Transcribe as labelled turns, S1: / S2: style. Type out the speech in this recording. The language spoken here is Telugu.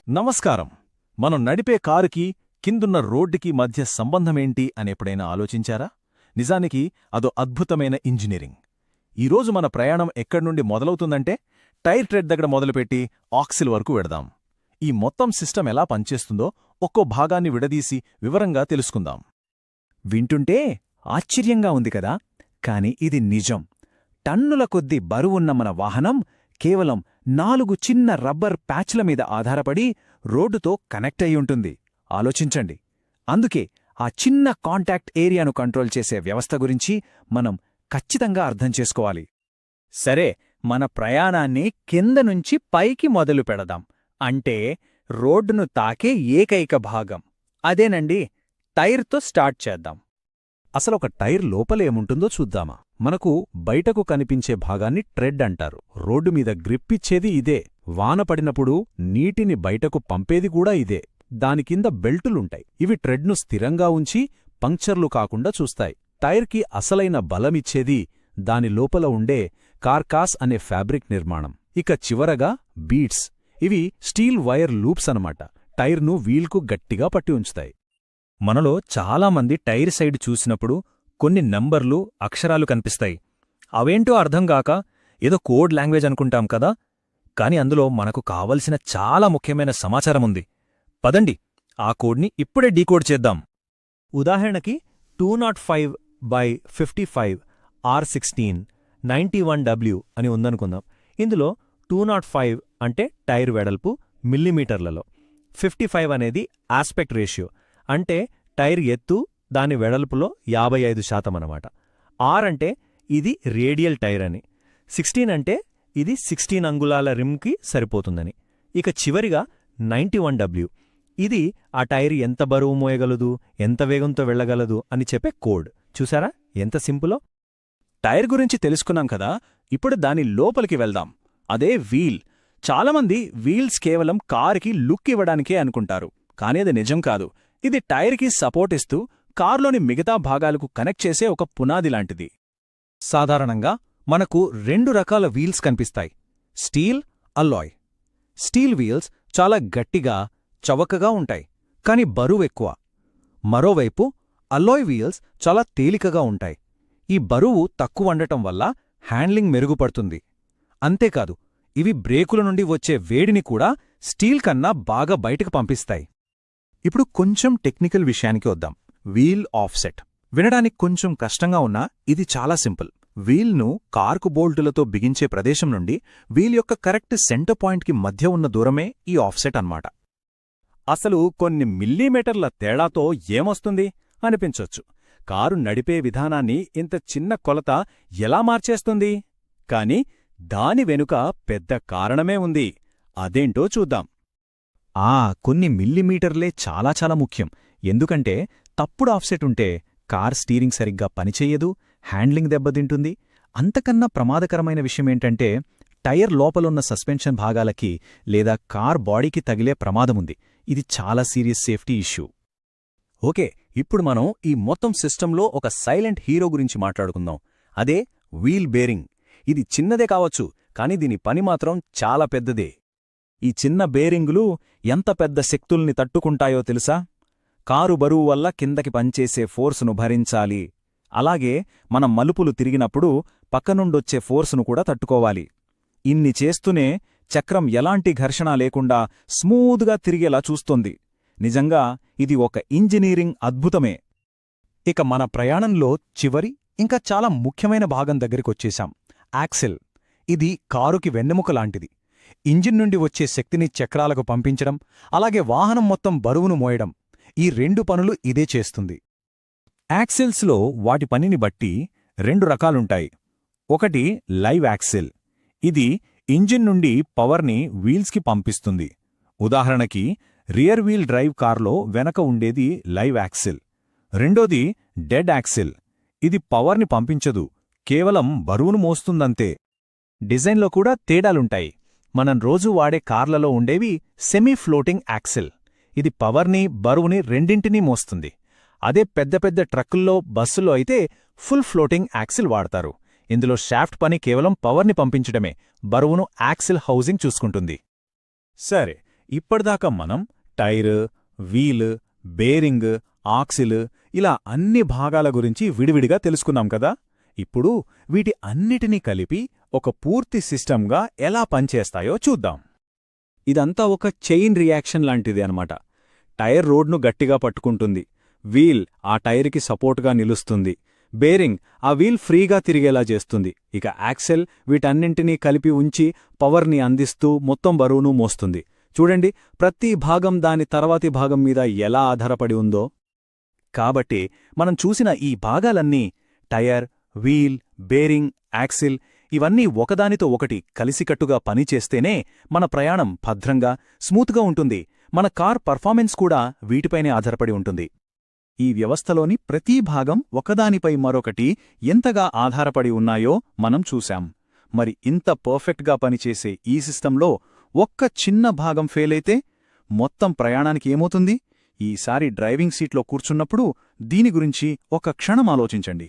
S1: నమస్కారం. మనం నడిపే కారుకి కిందున్న రోడ్డుకి మధ్య సంబంధమేంటి అని ఎప్పుడైనా ఆలోచించారా? నిజానికి అదో అద్భుతమైన ఇంజనీరింగ్. ఈరోజు మన ప్రయాణం ఎక్కడ్నుండి మొదలవుతుందంటే టైర్ ట్రెడ్ దగ్గర మొదలుపెట్టి ఆక్సిల్ వరకు వెడదాం. ఈ మొత్తం సిస్టమ్ ఎలా పనిచేస్తుందో ఒక్కో భాగాన్ని విడదీసి వివరంగా తెలుసుకుందాం.
S2: వింటుంటే ఆశ్చర్యంగా ఉంది కదా, కాని ఇది నిజం. టన్నుల కొద్దీ బరువున్న మన వాహనం కేవలం 4 చిన్న రబ్బర్ ప్యాచ్ల మీద ఆధారపడి రోడ్డుతో కనెక్ట్ అయి ఉంటుంది. ఆలోచించండి. అందుకే ఆ చిన్న కాంటాక్ట్ ఏరియాను కంట్రోల్ చేసే వ్యవస్థ గురించి మనం ఖచ్చితంగా అర్థం చేసుకోవాలి.
S3: సరే, మన ప్రయాణాన్ని కింద నుంచి పైకి మొదలు పెడదాం. అంటే రోడ్డును తాకే ఏకైక భాగం అదేనండి. టైర్తో స్టార్ట్ చేద్దాం.
S1: అసలొక టైర్ లోపలేముంటుందో చూద్దామా? మనకు బయటకు కనిపించే భాగాన్ని ట్రెడ్ అంటారు. రోడ్డు మీద గ్రిప్పిచ్చేది ఇదే. వాన పడినప్పుడు నీటిని బయటకు పంపేది కూడా ఇదే. దాని కింద బెల్టులుంటాయి. ఇవి ట్రెడ్ను స్థిరంగా ఉంచి పంక్చర్లు కాకుండా చూస్తాయి. టైర్కి అసలైన బలమిచ్చేది దాని లోపల ఉండే కార్కాస్ అనే ఫ్యాబ్రిక్ నిర్మాణం. ఇక చివరగా బీడ్స్. ఇవి స్టీల్ వైర్ లూప్స్ అనమాట. టైర్ను వీల్కు గట్టిగా పట్టి ఉంచుతాయి.
S3: మనలో చాలామంది టైర్ సైడ్ చూసినప్పుడు కొన్ని నంబర్లు, అక్షరాలు కనిపిస్తాయి. అవేంటో అర్థంగాక ఏదో కోడ్ లాంగ్వేజ్ అనుకుంటాం కదా. కాని అందులో మనకు కావలసిన చాలా ముఖ్యమైన సమాచారముంది. పదండి, ఆ కోడ్ని ఇప్పుడే డీకోడ్ చేద్దాం. ఉదాహరణకి 205/55 R16 91W అని ఉందనుకుందాం. ఇందులో 205 అంటే టైర్ వెడల్పు మిల్లీమీటర్లలో, 55 అనేది ఆస్పెక్ట్ రేషియో అంటే టైర్ ఎత్తు దాని వెడల్పులో 55% అన్నమాట. ఆర్ అంటే ఇది రేడియల్ టైర్ అని, 16 అంటే ఇది 16 అంగుళాల రిమ్కి సరిపోతుందని. ఇక చివరిగా 91W, ఇది ఆ టైర్ ఎంత బరువు మోయగలదు, ఎంత వేగంతో వెళ్లగలదు అని చెప్పే కోడ్. చూసారా ఎంత సింపులో?
S1: టైర్ గురించి తెలుసుకున్నాం కదా, ఇప్పుడు దాని లోపలికి వెళ్దాం. అదే వీల్. చాలామంది వీల్స్ కేవలం కారుకి లుక్ ఇవ్వడానికే అనుకుంటారు, కానీ అది నిజం కాదు. ఇది టైర్కి సపోర్ట్ ఇస్తూ కారులోని మిగతా భాగాలకు కనెక్ట్ చేసే ఒక పునాది లాంటిది.
S2: సాధారణంగా మనకు 2 రకాల వీల్స్ కనిపిస్తాయి: స్టీల్, అల్లాయ్. స్టీల్ వీల్స్ చాలా గట్టిగా, చవకగా ఉంటాయి, కాని బరువెక్కువ. మరోవైపు అల్లాయ్ వీల్స్ చాలా తేలికగా ఉంటాయి. ఈ బరువు తక్కువండటం వల్ల హ్యాండ్లింగ్ మెరుగుపడుతుంది. అంతేకాదు, ఇవి బ్రేకుల నుండి వచ్చే వేడిని కూడా స్టీల్ కన్నా బాగా బయటకు పంపిస్తాయి.
S1: ఇప్పుడు కొంచెం టెక్నికల్ విషయానికి వద్దాం. వీల్ ఆఫ్సెట్ వినడానికి కొంచెం కష్టంగా ఉన్నా ఇది చాలా సింపుల్. వీల్ను కార్కు బోల్టులతో బిగించే ప్రదేశం నుండి వీల్ యొక్క కరెక్ట్ సెంటర్ పాయింట్కి మధ్య ఉన్న దూరమే ఈ ఆఫ్సెట్ అన్నమాట. అసలు కొన్ని మిల్లీమీటర్ల తేడాతో ఏమొస్తుంది అనిపించొచ్చు. కారు నడిపే విధానాన్ని ఇంత చిన్న కొలత ఎలా మార్చేస్తుంది? కాని దాని వెనుక పెద్ద కారణమే ఉంది. అదేంటో చూద్దాం.
S2: కొన్ని మిల్లీమీటర్లే చాలా చాలా ముఖ్యం. ఎందుకంటే తప్పుడు ఆఫ్సెట్ ఉంటే కార్ స్టీరింగ్ సరిగ్గా పనిచెయ్యదు, హ్యాండ్లింగ్ దెబ్బతింటుంది. అంతకన్నా ప్రమాదకరమైన విషయమేంటంటే టైర్ లోపలున్న సస్పెన్షన్ భాగాలకి లేదా కార్ బాడీకి తగిలే ప్రమాదముంది. ఇది చాలా సీరియస్ సేఫ్టీ ఇష్యూ.
S1: ఓకే, ఇప్పుడు మనం ఈ మొత్తం సిస్టంలో ఒక సైలెంట్ హీరో గురించి మాట్లాడుకుందాం. అదే వీల్ బేరింగ్. ఇది చిన్నదే కావచ్చు, కాని దీని పని మాత్రం చాలా పెద్దదే. ఈ చిన్న బేరింగులు ఎంత పెద్ద శక్తుల్ని తట్టుకుంటాయో తెలుసా? కారు బరువు వల్ల కిందకి పనిచేసే ఫోర్సును భరించాలి. అలాగే మనం మలుపులు తిరిగినప్పుడు పక్కనుండొచ్చే ఫోర్సును కూడా తట్టుకోవాలి. ఇన్ని చేస్తూనే చక్రం ఎలాంటి ఘర్షణ లేకుండా స్మూత్గా తిరిగేలా చూస్తోంది. నిజంగా ఇది ఒక ఇంజనీరింగ్ అద్భుతమే.
S2: ఇక మన ప్రయాణంలో చివరి ఇంకా చాలా ముఖ్యమైన భాగం దగ్గరికొచ్చేశాం: యాక్సిల్. ఇది కారుకి వెన్నెముక లాంటిది. ఇంజిన్ నుండి వచ్చే శక్తిని చక్రాలకు పంపించడం, అలాగే వాహనం మొత్తం బరువును మోయడం, ఈ 2 పనులు ఇదే చేస్తుంది.
S1: యాక్సిల్స్లో వాటి పనిని బట్టి 2 రకాలుంటాయి. ఒకటి లైవ్ యాక్సిల్. ఇది ఇంజిన్ నుండి పవర్ని వీల్స్కి పంపిస్తుంది. ఉదాహరణకి రియర్ వీల్ డ్రైవ్ కార్లో వెనక ఉండేది లైవ్ యాక్సిల్. రెండోది డెడ్ యాక్సిల్. ఇది పవర్ని పంపించదు, కేవలం బరువును మోస్తుందంతే.
S2: డిజైన్లో కూడా తేడాలుంటాయి. మనం రోజూ వాడే కార్లలో ఉండేవి సెమీ ఫ్లోటింగ్ యాక్సిల్. ఇది పవర్ని, బరువుని రెండింటినీ మోస్తుంది. అదే పెద్ద పెద్ద ట్రక్కుల్లో, బస్సుల్లో అయితే ఫుల్ ఫ్లోటింగ్ యాక్సిల్ వాడతారు. ఇందులో షాఫ్ట్ పని కేవలం పవర్ని పంపించడమే, బరువును యాక్సిల్ హౌజింగ్ చూసుకుంటుంది.
S1: సరే,
S4: ఇప్పటిదాకా మనం టైర్, వీల్, బేరింగ్, ఆక్సిల్ ఇలా అన్ని భాగాల గురించి విడివిడిగా తెలుసుకున్నాం కదా. ఇప్పుడు వీటి అన్నిటినీ కలిపి ఒక పూర్తి సిస్టంగా ఎలా పనిచేస్తాయో చూద్దాం.
S2: ఇదంతా ఒక చైన్ రియాక్షన్ లాంటిది అనమాట. టైర్ రోడ్ను గట్టిగా పట్టుకుంటుంది, వీల్ ఆ టైర్కి సపోర్టుగా నిలుస్తుంది, బేరింగ్ ఆ వీల్ ఫ్రీగా తిరిగేలా చేస్తుంది, ఇక యాక్సెల్ వీటన్నింటినీ కలిపి ఉంచి పవర్ని అందిస్తూ మొత్తం బరువును మోస్తుంది. చూడండి, ప్రతి భాగం దాని తర్వాతి భాగం మీద ఎలా ఆధారపడి ఉందో.
S1: కాబట్టి మనం చూసిన ఈ భాగాలన్నీ టైర్, వీల్, బేరింగ్, యాక్సిల్ ఇవన్నీ ఒకదానితో ఒకటి కలిసికట్టుగా పనిచేస్తేనే మన ప్రయాణం భద్రంగా, స్మూత్గా ఉంటుంది. మన కార్ పర్ఫార్మెన్స్ కూడా వీటిపైనే ఆధారపడి ఉంటుంది. ఈ వ్యవస్థలోని ప్రతి భాగం ఒకదానిపై మరొకటి ఎంతగా ఆధారపడి ఉన్నాయో మనం చూశాం. మరి ఇంత పర్ఫెక్ట్గా పనిచేసే ఈ సిస్టంలో ఒక్క చిన్న భాగం ఫెయిలైతే మొత్తం ప్రయాణానికి ఏమవుతుంది? ఈసారి డ్రైవింగ్ సీట్లో కూర్చున్నప్పుడు దీని గురించి ఒక క్షణం ఆలోచించండి.